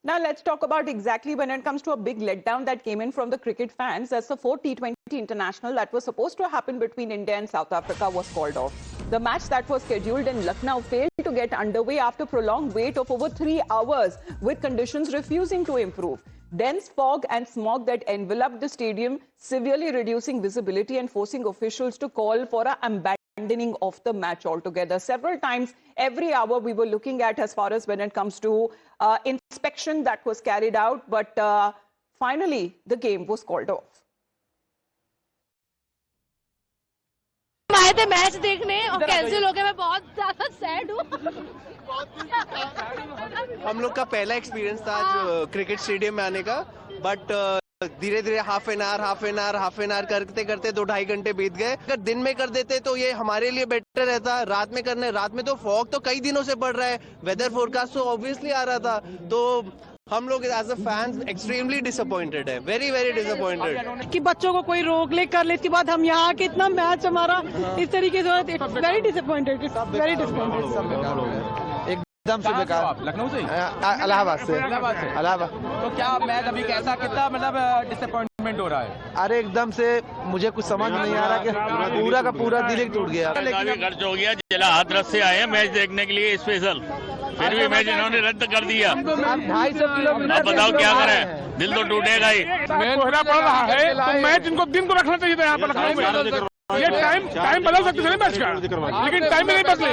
Now let's talk about exactly when it comes to a big letdown that came in from the cricket fans as the fourth T20 international that was supposed to happen between India and South Africa was called off. The match that was scheduled in Lucknow failed to get underway after prolonged wait of over 3 hours with conditions refusing to improve. Dense fog and smog that enveloped the stadium, severely reducing visibility and forcing officials to call for an abandoning of the match altogether. Several times, every hour we were looking at as far as when it comes to inspection that was carried out, but finally the game was called off. आए थे match देखने और cancel हो गया। मैं बहुत ज्यादा sad हूँ। हम लोग का पहला एक्सपीरियंस था आज क्रिकेट स्टेडियम में आने का, बट धीरे धीरे हाफ एन आवर करते करते 2-2.5 घंटे बीत गए। अगर दिन में कर देते तो ये हमारे लिए बेटर रहता। रात में तो फॉग तो कई दिनों से पड़ रहा है, वेदर फोरकास्ट तो ऑब्वियसली आ रहा था, तो हम लोग as a fans extremely disappointed है, वेरी वेरी डिसअपॉइंटेड कि बच्चों को कोई रोक ले कर लेती बात। हम यहाँ के इतना मैच हमारा इस तरीके से वेरी डिसअपॉइंटेड, वेरी डिसअपॉइंटेड, एकदम से बेकार। लखनऊ से, इलाहाबाद से। तो क्या मैच अभी कैसा, कितना मतलब डिसअपॉइंटमेंट हो रहा है? अरे एकदम से मुझे कुछ समझ नहीं आ रहा कि पूरा का पूरा दिल ही टूट गया। खर्च हो गया, जिला हाथरस से आए हैं मैच देखने के लिए स्पेशल, फिर भी मैच इन्होंने रद्द कर दिया। 250 किलोमीटर, अब बताओ क्या करें, दिल तो टूटेगा ही। कोहरा पड़ रहा है तो मैच इनको दिन को रखना चाहिए था यहाँ पर लखनऊ में। ये टाइम बदल सकते थे मैच का, लेकिन टाइम नहीं बदले।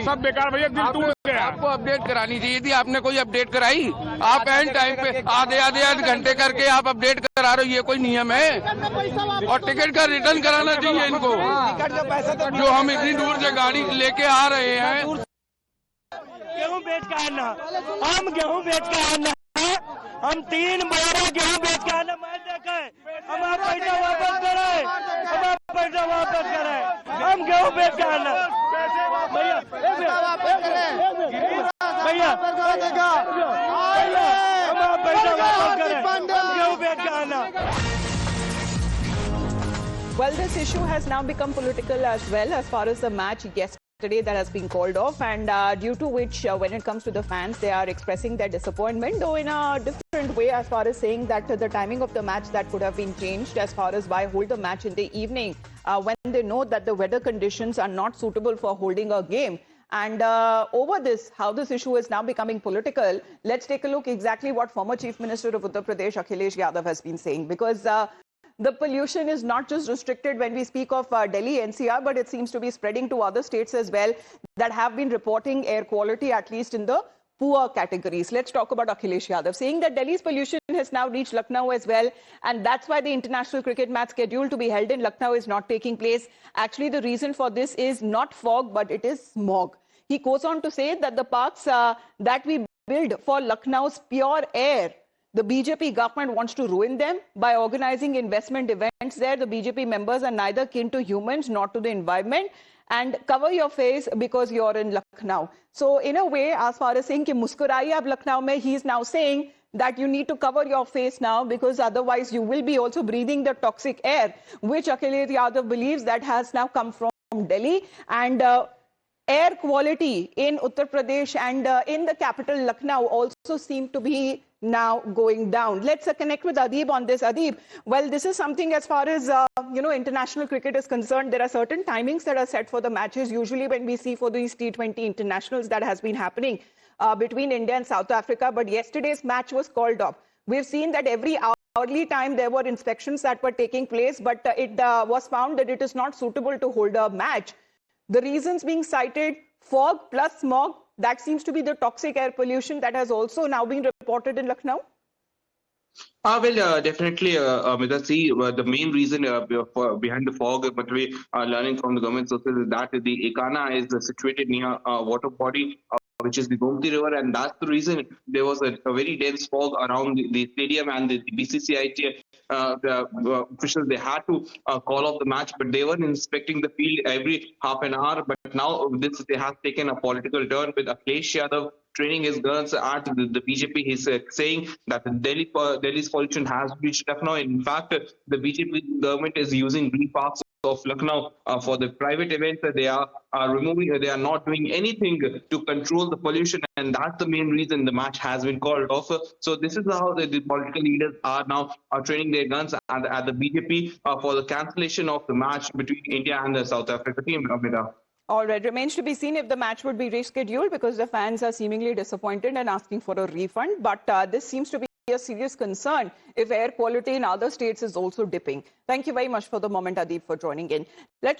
सब बेकार भैया, दिल टूट गया। आपको अपडेट करानी चाहिए थी, आपने कोई अपडेट कराई? आप एंड टाइम पे आधे घंटे करके आप अपडेट करा रहे हो, ये कोई नियम है? और टिकट का रिटर्न कराना चाहिए इनको, जो हम इतनी दूर से गाड़ी लेके आ रहे हैं। गेहूँ बेच का आना, हम गेहूँ बेच का आना, हम 3 महीने गेहूँ बेच के आना मैच देखा है। हमारा पैसा वापस करे, हमारा पैसा वापस करे, हम गेहूँ बेच के आना। भैया हमारा पैसा वापस करे, हम गेहूँ बेच के आना। Well, this issue has now become political as well as far as the match yesterday that has been called off, and due to which when it comes to the fans, they are expressing their disappointment, though in a different way, as far as saying that the timing of the match that could have been changed as far as why hold the match in the evening when they know that the weather conditions are not suitable for holding a game. And over this, how this issue is now becoming political, let's take a look exactly what former Chief Minister of Uttar Pradesh, Akhilesh Yadav, has been saying, because the pollution is not just restricted when we speak of Delhi NCR, but it seems to be spreading to other states as well that have been reporting air quality, at least in the poor categories. Let's talk about Akhilesh Yadav, saying that Delhi's pollution has now reached Lucknow as well, and that's why the international cricket match scheduled to be held in Lucknow is not taking place. Actually, the reason for this is not fog, but it is smog. He goes on to say that the parks that we build for Lucknow's pure air, the BJP government wants to ruin them by organizing investment events there. The BJP members are neither kin to humans nor to the environment, and cover your face because you're in Lucknow. So in a way, as far as saying ki muskuraiye ab Lucknow mein, he is now saying that you need to cover your face now, because otherwise you will be also breathing the toxic air, which Akhilesh Yadav believes that has now come from Delhi. And air quality in Uttar Pradesh and in the capital Lucknow also seem to be now going down. Let's connect with Adib on this. Adib, well, this is something as far as, international cricket is concerned. There are certain timings that are set for the matches. Usually when we see for these T20 internationals that has been happening between India and South Africa, but yesterday's match was called off. We've seen that every hourly time there were inspections that were taking place, but it was found that it is not suitable to hold a match. The reasons being cited, fog plus smog, that seems to be the toxic air pollution that has also now been reported in Lucknow. Definitely, Amita, see, the main reason behind the fog, but we are learning from the government sources, is that the Ekana is situated near a water body, which is the Gomti River, and that's the reason there was a very dense fog around the stadium, and the BCCI the officials, they had to call off the match, but they were inspecting the field every half an hour. But now this they have taken a political turn with Akhilesh Yadav training his girls at the BJP. He's saying that Delhi's pollution has reached Lucknow. In fact, the BJP government is using green parks of Lucknow for the private events. They are removing, they are not doing anything to control the pollution, and that's the main reason the match has been called off. So this is how the political leaders are now training their guns at the BJP for the cancellation of the match between India and the South Africa team. Amita. All right, remains to be seen if the match would be rescheduled because the fans are seemingly disappointed and asking for a refund. But this seems to be a serious concern if air quality in other states is also dipping. Thank you very much for the moment, Adeep, for joining in. Let's